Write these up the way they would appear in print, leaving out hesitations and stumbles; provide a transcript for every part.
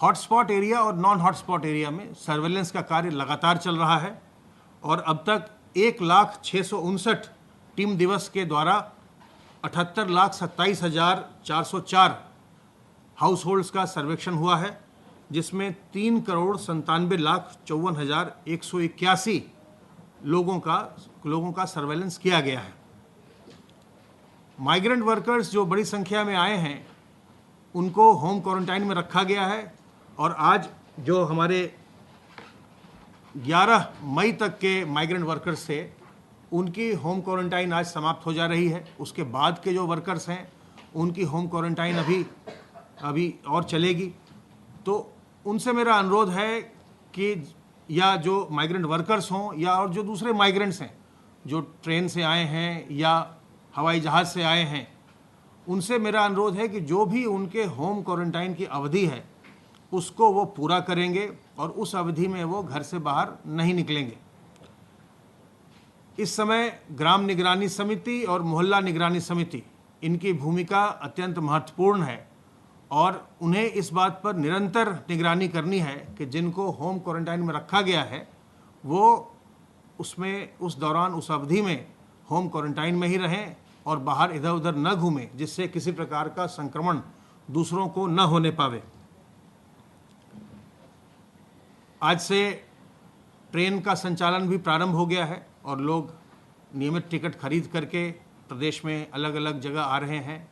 Hotspot area और non hotspot area में surveillance का कार्य लगातार चल रहा है और अब तक 1,659 टीम दिवस के द्वारा 78,27,404 हाउस होल्ड्स का सर्वेक्षण हुआ है, जिसमें 3,97,54,181 लोगों का सर्वेलेंस किया गया है। माइग्रेंट वर्कर्स जो बड़ी संख्या में आए हैं उनको होम क्वारंटाइन में रखा गया है और आज जो हमारे 11 मई तक के माइग्रेंट वर्कर्स थे उनकी होम क्वारंटाइन आज समाप्त हो जा रही है। उसके बाद के जो वर्कर्स हैं उनकी होम क्वारंटाइन अभी और चलेगी। तो उनसे मेरा अनुरोध है कि या जो माइग्रेंट वर्कर्स हों या और जो दूसरे माइग्रेंट्स हैं जो ट्रेन से आए हैं या हवाई जहाज़ से आए हैं, उनसे मेरा अनुरोध है कि जो भी उनके होम क्वारंटाइन की अवधि है उसको वो पूरा करेंगे और उस अवधि में वो घर से बाहर नहीं निकलेंगे। इस समय ग्राम निगरानी समिति और मोहल्ला निगरानी समिति इनकी भूमिका अत्यंत महत्वपूर्ण है और उन्हें इस बात पर निरंतर निगरानी करनी है कि जिनको होम क्वारंटाइन में रखा गया है वो उस दौरान उस अवधि में होम क्वारंटाइन में ही रहें और बाहर इधर उधर न घूमें, जिससे किसी प्रकार का संक्रमण दूसरों को न होने पावे। आज से ट्रेन का संचालन भी प्रारंभ हो गया है और लोग नियमित टिकट खरीद करके प्रदेश में अलग अलग जगह आ रहे हैं।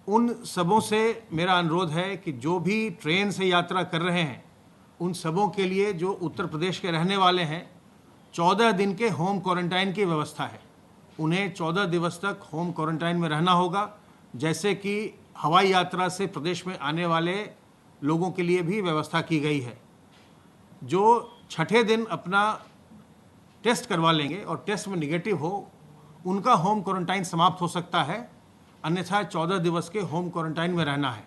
उन सबों से मेरा अनुरोध है कि जो भी ट्रेन से यात्रा कर रहे हैं उन सबों के लिए जो उत्तर प्रदेश के रहने वाले हैं 14 दिन के होम क्वारंटाइन की व्यवस्था है। उन्हें 14 दिवस तक होम क्वारंटाइन में रहना होगा, जैसे कि हवाई यात्रा से प्रदेश में आने वाले लोगों के लिए भी व्यवस्था की गई है। जो छठे दिन अपना टेस्ट करवा लेंगे और टेस्ट में निगेटिव हो उनका होम क्वारंटाइन समाप्त हो सकता है, अन्यथा 14 दिवस के होम क्वारंटाइन में रहना है।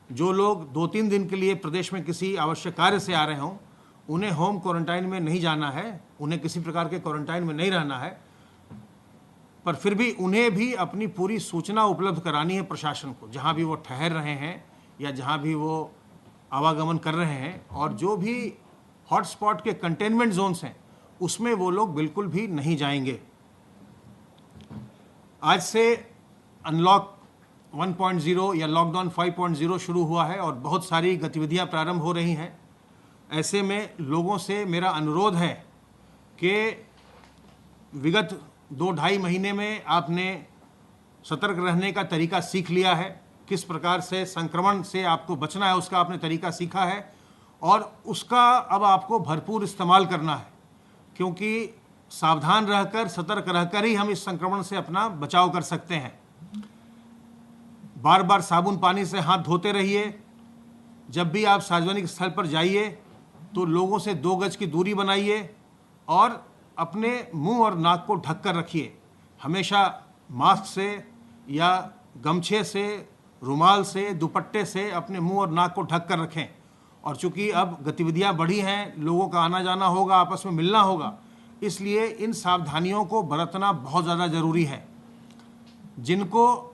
जो लोग 2-3 दिन के लिए प्रदेश में किसी आवश्यक कार्य से आ रहे हों उन्हें होम क्वारंटाइन में नहीं जाना है, उन्हें किसी प्रकार के क्वारंटाइन में नहीं रहना है, पर फिर भी उन्हें भी अपनी पूरी सूचना उपलब्ध करानी है प्रशासन को, जहां भी वो ठहर रहे हैं या जहां भी वो आवागमन कर रहे हैं। और जो भी हॉटस्पॉट के कंटेनमेंट जोन्स हैं उसमें वो लोग बिल्कुल भी नहीं जाएंगे। आज से अनलॉक 1.0 या लॉकडाउन 5.0 शुरू हुआ है और बहुत सारी गतिविधियां प्रारंभ हो रही हैं। ऐसे में लोगों से मेरा अनुरोध है कि विगत 2-2.5 महीने में आपने सतर्क रहने का तरीका सीख लिया है, किस प्रकार से संक्रमण से आपको बचना है उसका आपने तरीका सीखा है और उसका अब आपको भरपूर इस्तेमाल करना है, क्योंकि सावधान रहकर सतर्क रहकर ही हम इस संक्रमण से अपना बचाव कर सकते हैं। बार बार साबुन पानी से हाथ धोते रहिए। जब भी आप सार्वजनिक स्थल पर जाइए तो लोगों से 2 गज की दूरी बनाइए और अपने मुंह और नाक को ढक कर रखिए। हमेशा मास्क से या गमछे से, रुमाल से, दुपट्टे से अपने मुंह और नाक को ढक कर रखें। और चूंकि अब गतिविधियां बढ़ी हैं, लोगों का आना जाना होगा, आपस में मिलना होगा, इसलिए इन सावधानियों को बरतना बहुत ज़्यादा ज़रूरी है। जिनको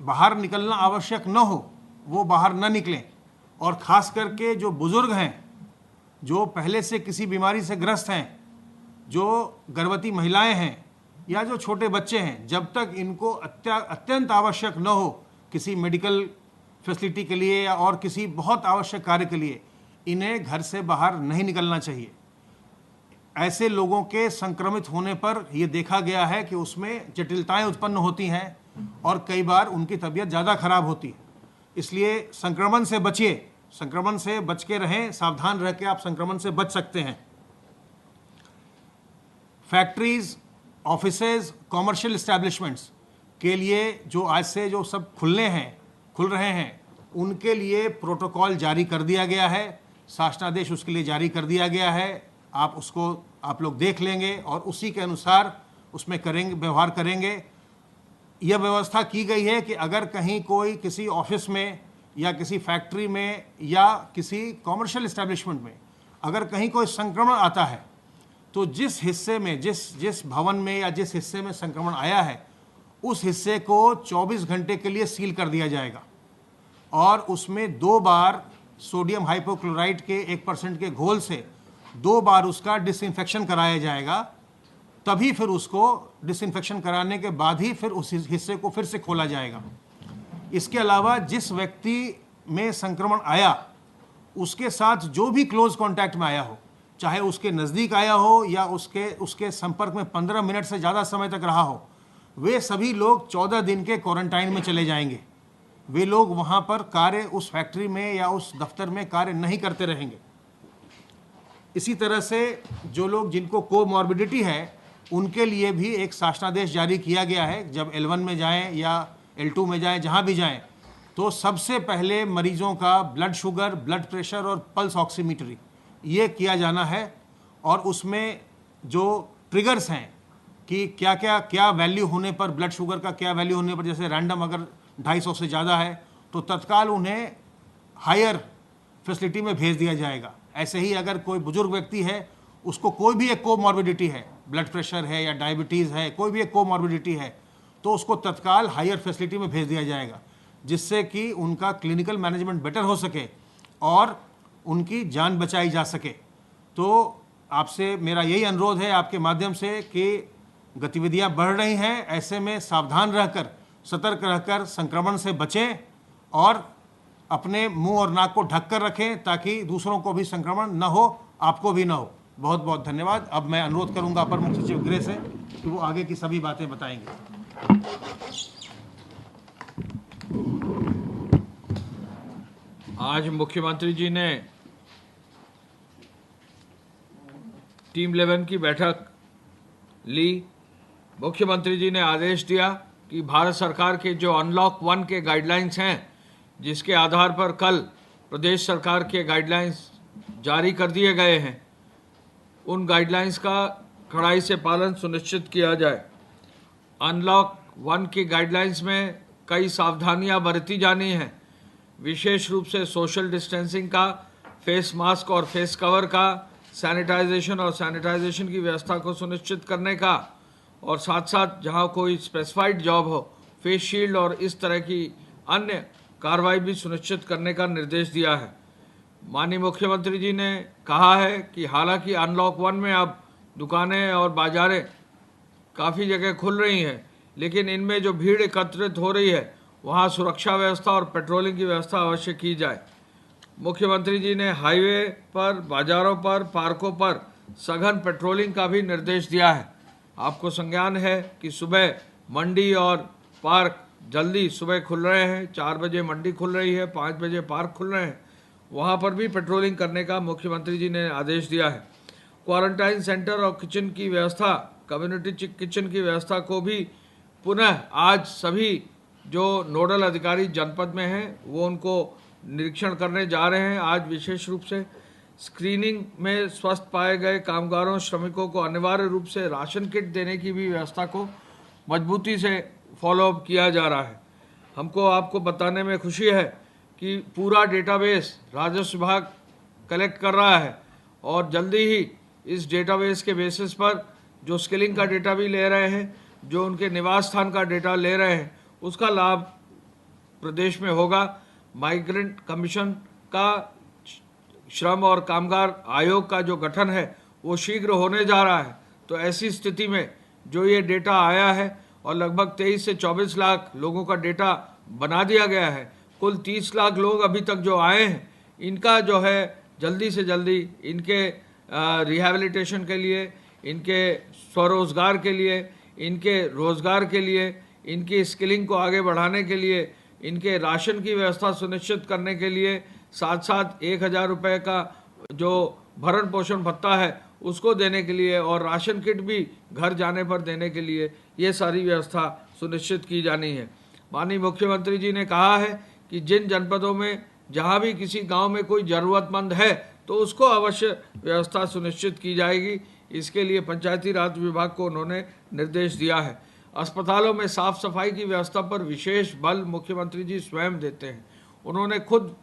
बाहर निकलना आवश्यक न हो वो बाहर न निकलें और ख़ास करके जो बुज़ुर्ग हैं, जो पहले से किसी बीमारी से ग्रस्त हैं, जो गर्भवती महिलाएं हैं या जो छोटे बच्चे हैं, जब तक इनको अत्यंत आवश्यक न हो किसी मेडिकल फैसिलिटी के लिए या और किसी बहुत आवश्यक कार्य के लिए, इन्हें घर से बाहर नहीं निकलना चाहिए। ऐसे लोगों के संक्रमित होने पर यह देखा गया है कि उसमें जटिलताएं उत्पन्न होती हैं और कई बार उनकी तबीयत ज़्यादा खराब होती है। इसलिए संक्रमण से बचिए, संक्रमण से बच के रहें, सावधान रह के आप संक्रमण से बच सकते हैं। फैक्ट्रीज, ऑफिसेज, कॉमर्शियल इस्टेब्लिशमेंट्स के लिए जो आज से जो सब खुल रहे हैं उनके लिए प्रोटोकॉल जारी कर दिया गया है, शासनादेश उसके लिए जारी कर दिया गया है। आप लोग देख लेंगे और उसी के अनुसार उसमें व्यवहार करेंगे। यह व्यवस्था की गई है कि अगर कहीं कोई किसी ऑफिस में या किसी फैक्ट्री में या किसी कॉमर्शियल इस्टेब्लिशमेंट में अगर कहीं कोई संक्रमण आता है तो जिस हिस्से में जिस भवन में या जिस हिस्से में संक्रमण आया है उस हिस्से को 24 घंटे के लिए सील कर दिया जाएगा और उसमें 2 बार सोडियम हाइपोक्लोराइट के 1% के घोल से 2 बार उसका डिसइंफेक्शन कराया जाएगा, तभी फिर उसको डिसइंफेक्शन कराने के बाद ही फिर उस हिस्से को फिर से खोला जाएगा। इसके अलावा जिस व्यक्ति में संक्रमण आया उसके साथ जो भी क्लोज कांटेक्ट में आया हो, चाहे उसके नज़दीक आया हो या उसके संपर्क में 15 मिनट से ज़्यादा समय तक रहा हो, वे सभी लोग 14 दिन के क्वारंटाइन में चले जाएंगे। वे लोग वहाँ पर कार्य उस फैक्ट्री में या उस दफ्तर में कार्य नहीं करते रहेंगे। इसी तरह से जो लोग जिनको कोमॉर्बिडिटी है उनके लिए भी एक शासनादेश जारी किया गया है। जब L1 में जाएं या L2 में जाएं, जहाँ भी जाएं, तो सबसे पहले मरीजों का ब्लड शुगर, ब्लड प्रेशर और पल्स ऑक्सीमीटरी ये किया जाना है। और उसमें जो ट्रिगर्स हैं कि क्या वैल्यू होने पर, ब्लड शुगर का क्या वैल्यू होने पर, जैसे रैंडम अगर 250 से ज़्यादा है तो तत्काल उन्हें हायर फैसिलिटी में भेज दिया जाएगा। ऐसे ही अगर कोई बुजुर्ग व्यक्ति है, उसको कोई भी एक कोमॉर्बिडिटी है, ब्लड प्रेशर है या डायबिटीज़ है, कोई भी एक कोमॉर्बिडिटी है, तो उसको तत्काल हायर फैसिलिटी में भेज दिया जाएगा, जिससे कि उनका क्लिनिकल मैनेजमेंट बेटर हो सके और उनकी जान बचाई जा सके। तो आपसे मेरा यही अनुरोध है आपके माध्यम से कि गतिविधियां बढ़ रही हैं, ऐसे में सावधान रहकर, सतर्क रहकर संक्रमण से बचें और अपने मुंह और नाक को ढक कर रखें ताकि दूसरों को भी संक्रमण न हो, आपको भी न हो। बहुत बहुत धन्यवाद। अब मैं अनुरोध करूंगा अपर मुख्य सचिव गृह से कि वो आगे की सभी बातें बताएंगे। आज मुख्यमंत्री जी ने टीम 11 की बैठक ली। मुख्यमंत्री जी ने आदेश दिया कि भारत सरकार के जो अनलॉक 1 के गाइडलाइंस हैं, जिसके आधार पर कल प्रदेश सरकार के गाइडलाइंस जारी कर दिए गए हैं, उन गाइडलाइंस का कड़ाई से पालन सुनिश्चित किया जाए। अनलॉक 1 की गाइडलाइंस में कई सावधानियां बरती जानी हैं, विशेष रूप से सोशल डिस्टेंसिंग का, फेस मास्क और फेस कवर का, सैनिटाइजेशन की व्यवस्था को सुनिश्चित करने का, और साथ साथ जहां कोई स्पेसिफाइड जॉब हो, फेस शील्ड और इस तरह की अन्य कार्रवाई भी सुनिश्चित करने का निर्देश दिया है। माननीय मुख्यमंत्री जी ने कहा है कि हालांकि अनलॉक 1 में अब दुकानें और बाजारें काफ़ी जगह खुल रही हैं, लेकिन इनमें जो भीड़ एकत्रित हो रही है वहाँ सुरक्षा व्यवस्था और पेट्रोलिंग की व्यवस्था अवश्य की जाए। मुख्यमंत्री जी ने हाईवे पर, बाजारों पर, पार्कों पर सघन पेट्रोलिंग का भी निर्देश दिया है। आपको संज्ञान है कि सुबह मंडी और पार्क जल्दी सुबह खुल रहे हैं, 4 बजे मंडी खुल रही है, 5 बजे पार्क खुल रहे हैं, वहाँ पर भी पेट्रोलिंग करने का मुख्यमंत्री जी ने आदेश दिया है। क्वारंटाइन सेंटर और किचन की व्यवस्था, कम्युनिटी किचन की व्यवस्था को भी पुनः आज सभी जो नोडल अधिकारी जनपद में हैं वो उनको निरीक्षण करने जा रहे हैं। आज विशेष रूप से स्क्रीनिंग में स्वस्थ पाए गए कामगारों, श्रमिकों को अनिवार्य रूप से राशन किट देने की भी व्यवस्था को मजबूती से फॉलोअप किया जा रहा है। हमको आपको बताने में खुशी है कि पूरा डेटाबेस राजस्व विभाग कलेक्ट कर रहा है और जल्दी ही इस डेटाबेस के बेसिस पर जो स्किलिंग का डेटा भी ले रहे हैं, जो उनके निवास स्थान का डेटा ले रहे हैं, उसका लाभ प्रदेश में होगा। माइग्रेंट कमीशन का, श्रम और कामगार आयोग का जो गठन है वो शीघ्र होने जा रहा है। तो ऐसी स्थिति में जो ये डेटा आया है और लगभग 23 से 24 लाख लोगों का डेटा बना दिया गया है, कुल 30 लाख लोग अभी तक जो आए हैं, इनका जो है जल्दी से जल्दी इनके रिहैबिलिटेशन के लिए, इनके स्वरोजगार के लिए, इनके रोजगार के लिए, इनकी स्किलिंग को आगे बढ़ाने के लिए, इनके राशन की व्यवस्था सुनिश्चित करने के लिए, साथ साथ 1000 रुपये का जो भरण पोषण भत्ता है उसको देने के लिए और राशन किट भी घर जाने पर देने के लिए ये सारी व्यवस्था सुनिश्चित की जानी है। माननीय मुख्यमंत्री जी ने कहा है कि जिन जनपदों में जहाँ भी किसी गांव में कोई ज़रूरतमंद है तो उसको अवश्य व्यवस्था सुनिश्चित की जाएगी। इसके लिए पंचायती राज विभाग को उन्होंने निर्देश दिया है। अस्पतालों में साफ सफाई की व्यवस्था पर विशेष बल मुख्यमंत्री जी स्वयं देते हैं। उन्होंने खुद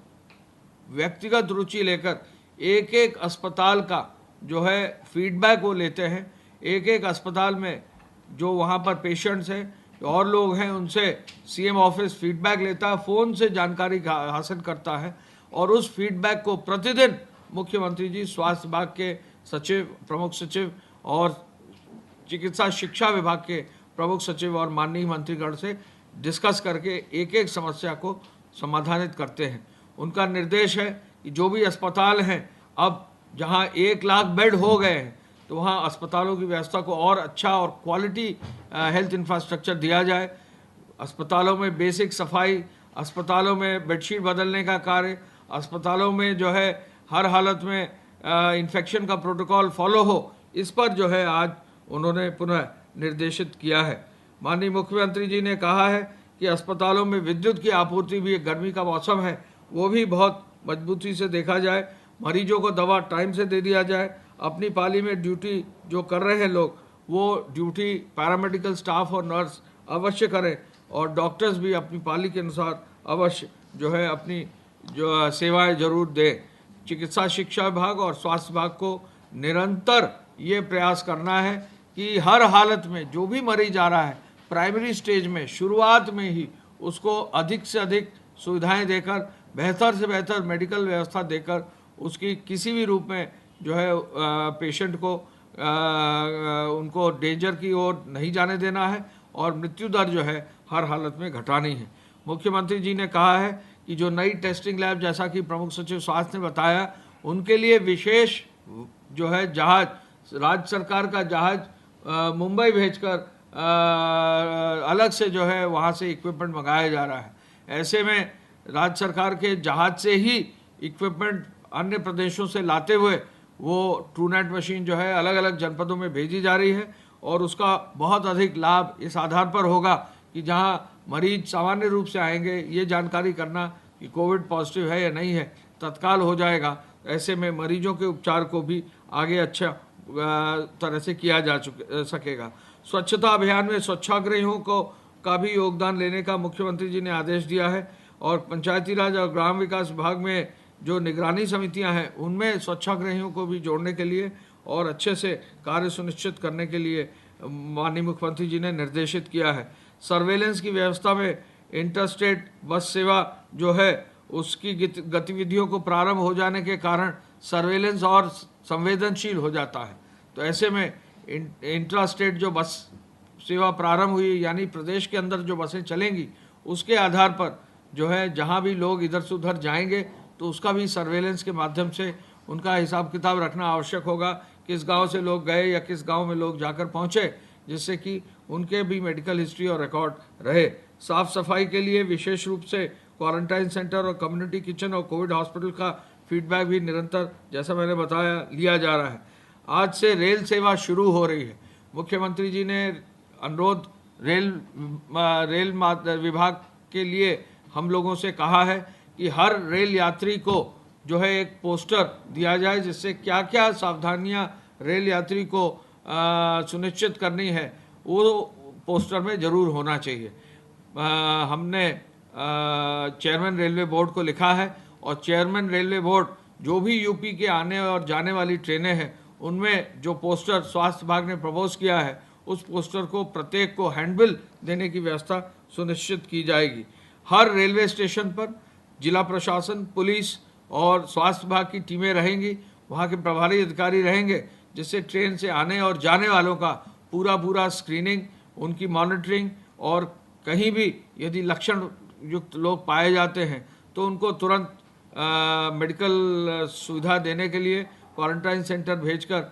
व्यक्तिगत रुचि लेकर एक एक अस्पताल का जो है फीडबैक वो लेते हैं। एक एक अस्पताल में जो वहाँ पर पेशेंट्स हैं और लोग हैं, उनसे सीएम ऑफिस फीडबैक लेता है, फ़ोन से जानकारी हासिल करता है और उस फीडबैक को प्रतिदिन मुख्यमंत्री जी स्वास्थ्य विभाग के सचिव, प्रमुख सचिव और चिकित्सा शिक्षा विभाग के प्रमुख सचिव और माननीय मंत्रीगण से डिस्कस करके एक एक समस्या को समाधानित करते हैं। उनका निर्देश है कि जो भी अस्पताल हैं, अब जहां 1 लाख बेड हो गए हैं तो वहां अस्पतालों की व्यवस्था को और अच्छा और क्वालिटी हेल्थ इंफ्रास्ट्रक्चर दिया जाए। अस्पतालों में बेसिक सफाई, अस्पतालों में बेडशीट बदलने का कार्य, अस्पतालों में जो है हर हालत में इन्फेक्शन का प्रोटोकॉल फॉलो हो, इस पर जो है आज उन्होंने पुनः निर्देशित किया है। माननीय मुख्यमंत्री जी ने कहा है कि अस्पतालों में विद्युत की आपूर्ति भी, गर्मी का मौसम है, वो भी बहुत मजबूती से देखा जाए, मरीजों को दवा टाइम से दे दिया जाए। अपनी पाली में ड्यूटी जो कर रहे हैं लोग, वो ड्यूटी पैरामेडिकल स्टाफ और नर्स अवश्य करें और डॉक्टर्स भी अपनी पाली के अनुसार अवश्य जो है अपनी जो सेवाएं जरूर दें। चिकित्सा शिक्षा विभाग और स्वास्थ्य विभाग को निरंतर ये प्रयास करना है कि हर हालत में जो भी मरीज आ रहा है, प्राइमरी स्टेज में शुरुआत में ही उसको अधिक से अधिक सुविधाएं देकर, बेहतर से बेहतर मेडिकल व्यवस्था देकर उसकी किसी भी रूप में जो है पेशेंट को उनको डेंजर की ओर नहीं जाने देना है और मृत्यु दर जो है हर हालत में घटानी है। मुख्यमंत्री जी ने कहा है कि जो नई टेस्टिंग लैब, जैसा कि प्रमुख सचिव स्वास्थ्य ने बताया, उनके लिए विशेष जो है जहाज, राज्य सरकार का जहाज मुंबई भेजकर अलग से जो है वहाँ से इक्विपमेंट मंगाया जा रहा है। ऐसे में राज्य सरकार के जहाज से ही इक्विपमेंट अन्य प्रदेशों से लाते हुए वो ट्रूनेट मशीन जो है अलग अलग जनपदों में भेजी जा रही है और उसका बहुत अधिक लाभ इस आधार पर होगा कि जहाँ मरीज सामान्य रूप से आएंगे, ये जानकारी करना कि कोविड पॉजिटिव है या नहीं है तत्काल हो जाएगा। ऐसे में मरीजों के उपचार को भी आगे अच्छा तरह से किया जा सकेगा। स्वच्छता अभियान में स्वच्छाग्रहियों को का भी योगदान लेने का मुख्यमंत्री जी ने आदेश दिया है और पंचायती राज और ग्राम विकास विभाग में जो निगरानी समितियां हैं, उनमें स्वच्छाग्रहियों को भी जोड़ने के लिए और अच्छे से कार्य सुनिश्चित करने के लिए माननीय मुख्यमंत्री जी ने निर्देशित किया है। सर्वेलेंस की व्यवस्था में इंटरस्टेट बस सेवा जो है उसकी गतिविधियों को प्रारंभ हो जाने के कारण सर्वेलेंस और संवेदनशील हो जाता है। तो ऐसे में इंट्रास्टेट जो बस सेवा प्रारंभ हुई, यानी प्रदेश के अंदर जो बसें चलेंगी, उसके आधार पर जो है जहां भी लोग इधर से उधर जाएंगे तो उसका भी सर्वेलेंस के माध्यम से उनका हिसाब किताब रखना आवश्यक होगा, किस गांव से लोग गए या किस गांव में लोग जाकर पहुंचे, जिससे कि उनके भी मेडिकल हिस्ट्री और रिकॉर्ड रहे। साफ सफाई के लिए विशेष रूप से क्वारंटाइन सेंटर और कम्युनिटी किचन और कोविड हॉस्पिटल का फीडबैक भी निरंतर, जैसा मैंने बताया, लिया जा रहा है। आज से रेल सेवा शुरू हो रही है। मुख्यमंत्री जी ने अनुरोध रेल विभाग के लिए हम लोगों से कहा है कि हर रेल यात्री को जो है एक पोस्टर दिया जाए, जिससे क्या क्या सावधानियां रेल यात्री को सुनिश्चित करनी है वो पोस्टर में जरूर होना चाहिए। हमने चेयरमैन रेलवे बोर्ड को लिखा है और चेयरमैन रेलवे बोर्ड जो भी यूपी के आने और जाने वाली ट्रेनें हैं, उनमें जो पोस्टर स्वास्थ्य विभाग ने प्रपोज किया है, उस पोस्टर को प्रत्येक को हैंडबिल देने की व्यवस्था सुनिश्चित की जाएगी। हर रेलवे स्टेशन पर जिला प्रशासन, पुलिस और स्वास्थ्य विभाग की टीमें रहेंगी, वहाँ के प्रभारी अधिकारी रहेंगे, जिससे ट्रेन से आने और जाने वालों का पूरा स्क्रीनिंग, उनकी मॉनिटरिंग और कहीं भी यदि लक्षण युक्त लोग पाए जाते हैं तो उनको तुरंत मेडिकल सुविधा देने के लिए क्वारंटाइन सेंटर भेजकर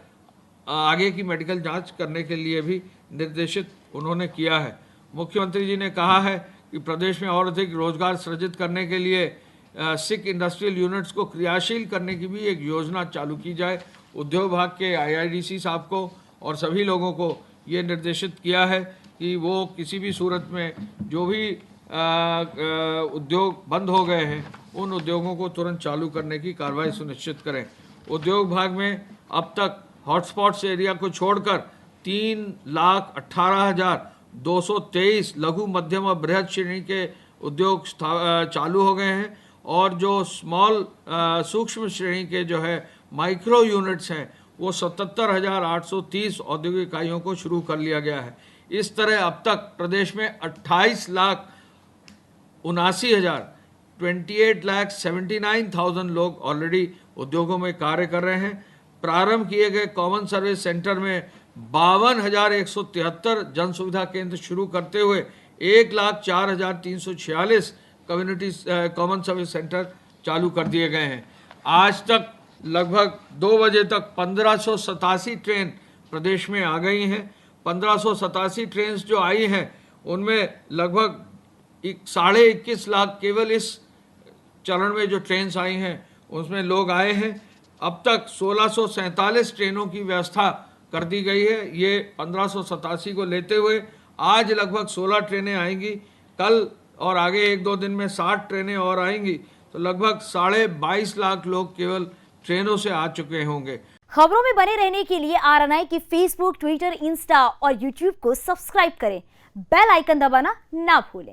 आगे की मेडिकल जांच करने के लिए भी निर्देशित उन्होंने किया है। मुख्यमंत्री जी ने कहा है कि प्रदेश में और अधिक रोजगार सृजित करने के लिए सिक इंडस्ट्रियल यूनिट्स को क्रियाशील करने की भी एक योजना चालू की जाए। उद्योग विभाग के IIDC साहब को और सभी लोगों को ये निर्देशित किया है कि वो किसी भी सूरत में जो भी उद्योग बंद हो गए हैं, उन उद्योगों को तुरंत चालू करने की कार्रवाई सुनिश्चित करें। उद्योग विभाग में अब तक हॉटस्पॉट्स एरिया को छोड़कर 3,18,223 लघु, मध्यम और बृहद श्रेणी के उद्योग चालू हो गए हैं और जो स्मॉल सूक्ष्म श्रेणी के जो है माइक्रो यूनिट्स हैं, वो 77,830 औद्योगिक इकाइयों को शुरू कर लिया गया है। इस तरह अब तक प्रदेश में 28,79,000 28,79,000 लोग ऑलरेडी उद्योगों में कार्य कर रहे हैं। प्रारंभ किए गए कॉमन सर्विस सेंटर में 52,173 जन सुविधा केंद्र शुरू करते हुए 1,04,346 कम्युनिटी कॉमन सर्विस सेंटर चालू कर दिए गए हैं। आज तक लगभग 2 बजे तक 1587 ट्रेन प्रदेश में आ गई हैं। 1587 ट्रेन जो आई हैं उनमें लगभग 21.5 लाख केवल इस चरण में जो ट्रेन आई हैं उसमें लोग आए हैं। अब तक 1647 ट्रेनों की व्यवस्था कर दी गई है। ये 1587 को लेते हुए आज लगभग 16 ट्रेनें आएंगी। कल और आगे 1-2 दिन में 60 ट्रेनें और आएंगी, तो लगभग 22.5 लाख लोग केवल ट्रेनों से आ चुके होंगे। खबरों में बने रहने के लिए RNI की फेसबुक, ट्विटर, इंस्टा और यूट्यूब को सब्सक्राइब करें। बेल आइकन दबाना ना भूलें।